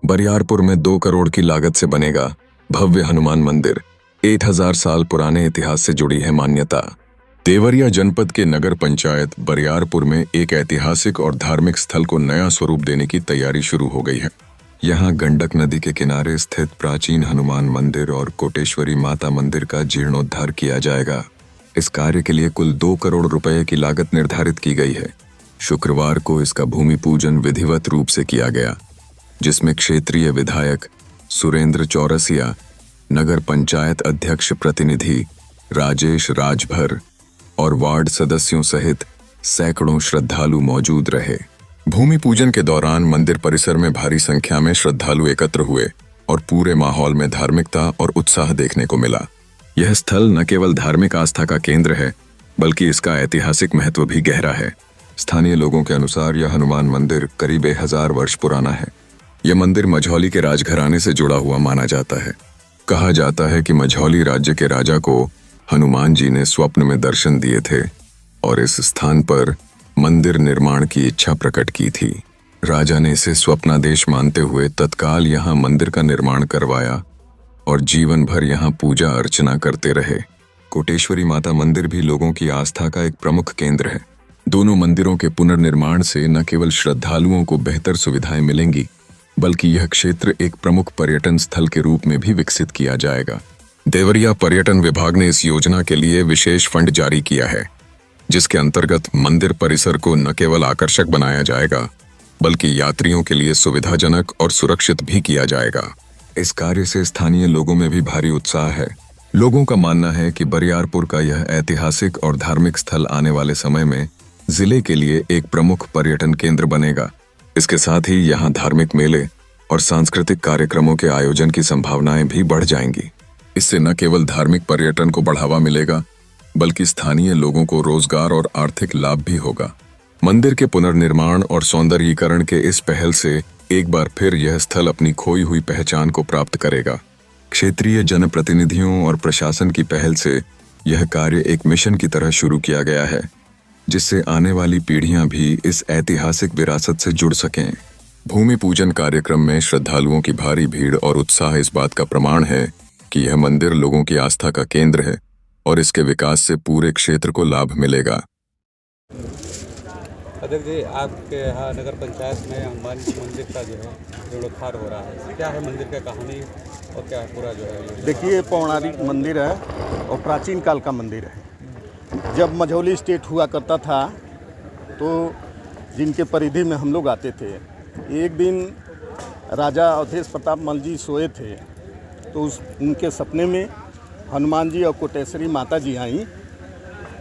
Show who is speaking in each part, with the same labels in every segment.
Speaker 1: बरियारपुर में 2 करोड़ की लागत से बनेगा भव्य हनुमान मंदिर। 8000 साल पुराने इतिहास से जुड़ी है मान्यता। देवरिया जनपद के नगर पंचायत बरियारपुर में एक ऐतिहासिक और धार्मिक स्थल को नया स्वरूप देने की तैयारी शुरू हो गई है। यहाँ गंडक नदी के किनारे स्थित प्राचीन हनुमान मंदिर और कोटेश्वरी माता मंदिर का जीर्णोद्धार किया जाएगा। इस कार्य के लिए कुल 2 करोड़ रुपए की लागत निर्धारित की गई है। शुक्रवार को इसका भूमि पूजन विधिवत रूप से किया गया, जिसमें क्षेत्रीय विधायक सुरेंद्र चौरसिया, नगर पंचायत अध्यक्ष प्रतिनिधि राजेश राजभर और वार्ड सदस्यों सहित सैकड़ों श्रद्धालु मौजूद रहे। भूमि पूजन के दौरान मंदिर परिसर में भारी संख्या में श्रद्धालु एकत्र हुए और पूरे माहौल में धार्मिकता और उत्साह देखने को मिला। यह स्थल न केवल धार्मिक आस्था का केंद्र है, बल्कि इसका ऐतिहासिक महत्व भी गहरा है। स्थानीय लोगों के अनुसार यह हनुमान मंदिर करीब 1000 वर्ष पुराना है। यह मंदिर मझौली के राजघराने से जुड़ा हुआ माना जाता है। कहा जाता है कि मझौली राज्य के राजा को हनुमान जी ने स्वप्न में दर्शन दिए थे और इस स्थान पर मंदिर निर्माण की इच्छा प्रकट की थी। राजा ने इसे स्वप्नादेश मानते हुए तत्काल यहाँ मंदिर का निर्माण करवाया और जीवन भर यहाँ पूजा अर्चना करते रहे। कोटेश्वरी माता मंदिर भी लोगों की आस्था का एक प्रमुख केंद्र है। दोनों मंदिरों के पुनर्निर्माण से न केवल श्रद्धालुओं को बेहतर सुविधाएं मिलेंगी, बल्कि यह क्षेत्र एक प्रमुख पर्यटन स्थल के रूप में भी विकसित किया जाएगा। देवरिया पर्यटन विभाग ने इस योजना के लिए विशेष फंड जारी किया है, जिसके अंतर्गत मंदिर परिसर को न केवल आकर्षक बनाया जाएगा, बल्कि यात्रियों के लिए सुविधाजनक और सुरक्षित भी किया जाएगा। इस कार्य से स्थानीय लोगों में भी भारी उत्साह है। लोगों का मानना है कि बरियारपुर का यह ऐतिहासिक और धार्मिक स्थल आने वाले समय में जिले के लिए एक प्रमुख पर्यटन केंद्र बनेगा। इसके साथ ही यहाँ धार्मिक मेले और सांस्कृतिक कार्यक्रमों के आयोजन की संभावनाएं भी बढ़ जाएंगी। इससे न केवल धार्मिक पर्यटन को बढ़ावा मिलेगा, बल्कि स्थानीय लोगों को रोजगार और आर्थिक लाभ भी होगा। मंदिर के पुनर्निर्माण और सौंदर्यीकरण के इस पहल से एक बार फिर यह स्थल अपनी खोई हुई पहचान को प्राप्त करेगा। क्षेत्रीय जनप्रतिनिधियों और प्रशासन की पहल से यह कार्य एक मिशन की तरह शुरू किया गया है, जिससे आने वाली पीढ़ियां भी इस ऐतिहासिक विरासत से जुड़ सकें। भूमि पूजन कार्यक्रम में श्रद्धालुओं की भारी भीड़ और उत्साह इस बात का प्रमाण है कि यह मंदिर लोगों की आस्था का केंद्र है और इसके विकास से पूरे क्षेत्र को लाभ मिलेगा।
Speaker 2: अध्यक्ष जी, आपके यहाँ नगर पंचायत में हनुमान मंदिर का जो है जीर्णोद्धार हो रहा है, क्या है मंदिर का कहानी और क्या है पूरा जो है?
Speaker 3: देखिए, पौराणिक मंदिर है और प्राचीन काल का मंदिर है। जब मझौली स्टेट हुआ करता था तो जिनके परिधि में हम लोग आते थे, एक दिन राजा अवधेश प्रताप मल जी सोए थे तो उनके सपने में हनुमान जी और कोटेश्वरी माता जी आई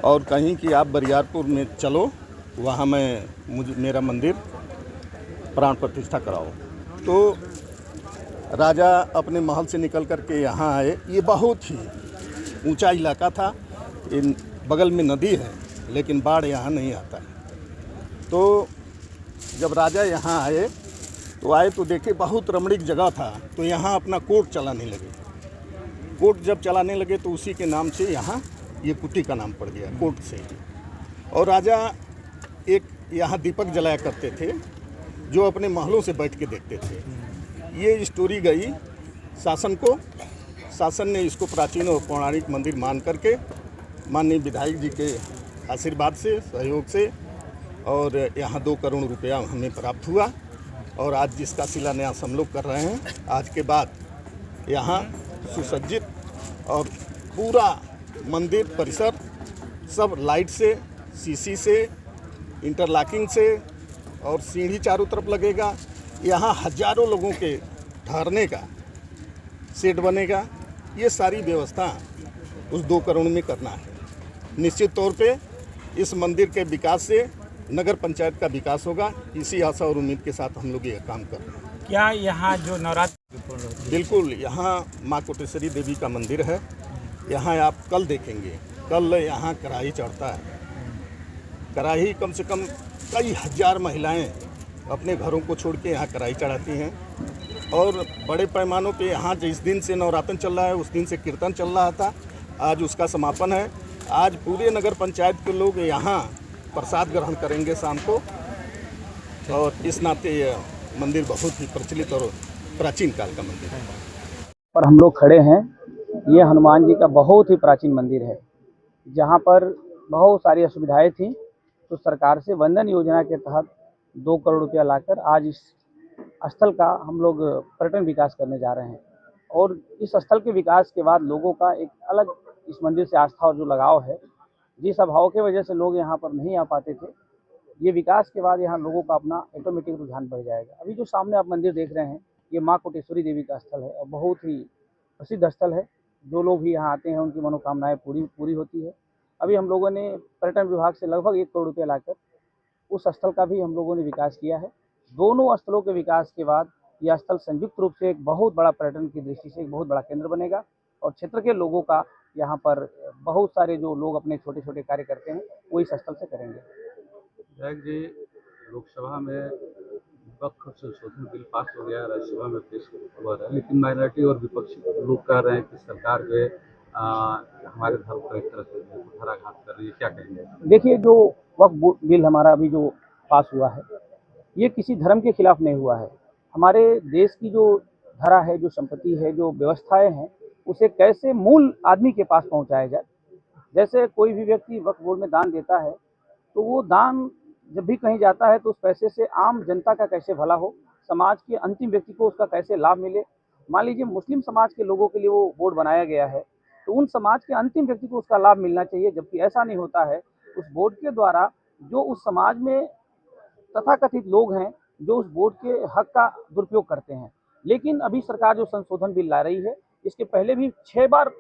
Speaker 3: और कहीं कि आप बरियारपुर में चलो, वहाँ मेरा मंदिर प्राण प्रतिष्ठा कराओ। तो राजा अपने महल से निकल कर के यहाँ आए। ये बहुत ही ऊंचा इलाका था, बगल में नदी है, लेकिन बाढ़ यहाँ नहीं आता है। तो जब राजा यहाँ आए तो देखे बहुत रमणीक जगह था, तो यहाँ अपना कोर्ट चलाने लगे। कोर्ट जब चलाने लगे तो उसी के नाम से यहाँ ये कुटी का नाम पड़ गया, कोर्ट से। और राजा एक यहाँ दीपक जलाया करते थे, जो अपने महलों से बैठ के देखते थे। ये स्टोरी गई शासन को, शासन ने इसको प्राचीन और पौराणिक मंदिर मान करके माननीय विधायक जी के आशीर्वाद से, सहयोग से, और यहाँ 2 करोड़ रुपया हमें प्राप्त हुआ। और आज जिसका शिलान्यास हम लोग कर रहे हैं, आज के बाद यहाँ सुसज्जित और पूरा मंदिर परिसर सब लाइट से, सीसी से, इंटरलॉकिंग से और सीढ़ी चारों तरफ लगेगा। यहाँ हजारों लोगों के ठहरने का शेड बनेगा। ये सारी व्यवस्था उस 2 करोड़ में करना है। निश्चित तौर पे इस मंदिर के विकास से नगर पंचायत का विकास होगा। इसी आशा और उम्मीद के साथ हम लोग ये काम कर रहे हैं।
Speaker 4: क्या यहाँ जो नवरात्र?
Speaker 3: बिल्कुल, यहाँ माँ कोटेश्वरी देवी का मंदिर है। यहाँ आप कल देखेंगे, कल यहाँ कढ़ाई चढ़ता है। कढ़ाई कम से कम कई हजार महिलाएं अपने घरों को छोड़ के यहाँ कढ़ाई चढ़ाती हैं। और बड़े पैमानों पे यहाँ जिस दिन से नवरात्र चल रहा है, उस दिन से कीर्तन चल रहा था, आज उसका समापन है। आज पूरे नगर पंचायत के लोग यहाँ प्रसाद ग्रहण करेंगे शाम को। और इस नाते यह मंदिर बहुत ही प्रचलित और प्राचीन काल का मंदिर है।
Speaker 5: पर हम लोग खड़े हैं, ये हनुमान जी का बहुत ही प्राचीन मंदिर है, जहाँ पर बहुत सारी असुविधाएं थी, तो सरकार से वंदन योजना के तहत 2 करोड़ रुपया लाकर आज इस स्थल का हम लोग पर्यटन विकास करने जा रहे हैं। और इस स्थल के विकास के बाद लोगों का एक अलग इस मंदिर से आस्था और जो लगाव है, जिस अभाव की वजह से लोग यहाँ पर नहीं आ पाते थे, ये विकास के बाद यहाँ लोगों का अपना ऑटोमेटिक रुझान बढ़ जाएगा। अभी जो सामने आप मंदिर देख रहे हैं, ये माँ कोटेश्वरी देवी का स्थल है और बहुत ही प्रसिद्ध स्थल है। जो लोग भी यहाँ आते हैं उनकी मनोकामनाएं पूरी होती है। अभी हम लोगों ने पर्यटन विभाग से लगभग 1 करोड़ रुपया लाकर उस स्थल का भी हम लोगों ने विकास किया है। दोनों स्थलों के विकास के बाद यह स्थल संयुक्त रूप से एक बहुत बड़ा पर्यटन की दृष्टि से एक बहुत बड़ा केंद्र बनेगा और क्षेत्र के लोगों का यहाँ पर बहुत सारे जो लोग अपने छोटे छोटे कार्य करते हैं वो इस स्थल से करेंगे।
Speaker 2: विधायक जी, लोकसभा में वक्फ संशोधन बिल पास हो गया, राज्यसभा में पेश हुआ है, लेकिन माइनॉरिटी और विपक्षी लोग कह रहे हैं कि सरकार जो है हमारे धर्म को एक तरह से कुठाराघात कर रही है, क्या कहेंगे?
Speaker 5: देखिए, जो वक्फ बिल हमारा अभी जो पास हुआ है, ये किसी धर्म के खिलाफ नहीं हुआ है। हमारे देश की जो धरा है, जो संपत्ति है, जो व्यवस्थाएं हैं, उसे कैसे मूल आदमी के पास पहुंचाया जाए। जैसे कोई भी व्यक्ति वक्फ बोर्ड में दान देता है, तो वो दान जब भी कहीं जाता है तो उस पैसे से आम जनता का कैसे भला हो, समाज के अंतिम व्यक्ति को उसका कैसे लाभ मिले। मान लीजिए मुस्लिम समाज के लोगों के लिए वो बोर्ड बनाया गया है, तो उन समाज के अंतिम व्यक्ति को उसका लाभ मिलना चाहिए, जबकि ऐसा नहीं होता है। उस बोर्ड के द्वारा जो उस समाज में तथाकथित लोग हैं, जो उस बोर्ड के हक का दुरुपयोग करते हैं। लेकिन अभी सरकार जो संशोधन बिल ला रही है, इसके पहले भी 6 बार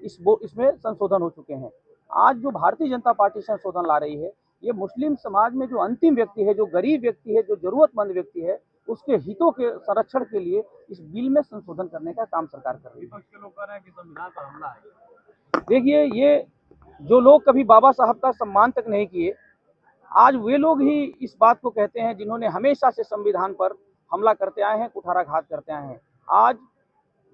Speaker 5: इसमें संशोधन हो चुके हैं। आज जो भारतीय जनता पार्टी संशोधन ला रही है, ये मुस्लिम समाज में जो अंतिम व्यक्ति है, जो गरीब व्यक्ति है, जो जरूरतमंद व्यक्ति है, उसके हितों के संरक्षण के लिए इस बिल में संशोधन करने का काम सरकार कर रही है।
Speaker 2: विपक्ष के लोग कह रहे हैं कि संविधान पर हमला है।
Speaker 5: देखिए, ये जो लोग कभी बाबा साहब का सम्मान तक नहीं किए, आज वे लोग ही इस बात को कहते हैं जिन्होंने हमेशा से संविधान पर हमला करते आए हैं, कुठाराघात करते आए हैं। आज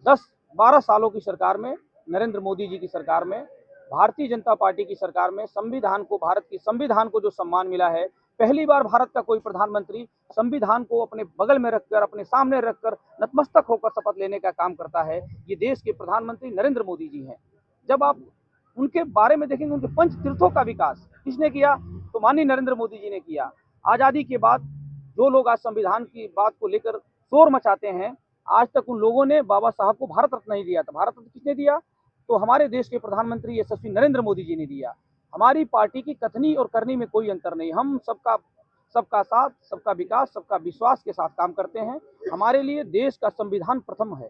Speaker 5: 10-12 सालों की सरकार में, नरेंद्र मोदी जी की सरकार में, भारतीय जनता पार्टी की सरकार में संविधान को, भारत की संविधान को जो सम्मान मिला है, पहली बार भारत का कोई प्रधानमंत्री संविधान को अपने बगल में रखकर, अपने सामने रखकर नतमस्तक होकर शपथ लेने का काम करता है। ये देश के प्रधानमंत्री नरेंद्र मोदी जी हैं। जब आप उनके बारे में देखेंगे, उनके पंच तीर्थों का विकास किसने किया, तो माननीय नरेंद्र मोदी जी ने किया। आज़ादी के बाद जो लोग आज संविधान की बात को लेकर शोर मचाते हैं, आज तक उन लोगों ने बाबा साहब को भारत रत्न नहीं दिया था। भारत रत्न किसने दिया, तो हमारे देश के प्रधानमंत्री यशस्वी नरेंद्र मोदी जी ने दिया। हमारी पार्टी की कथनी और करनी में कोई अंतर नहीं। हम सबका साथ, सबका विकास, सबका विश्वास के साथ काम करते हैं। हमारे लिए देश का संविधान प्रथम है।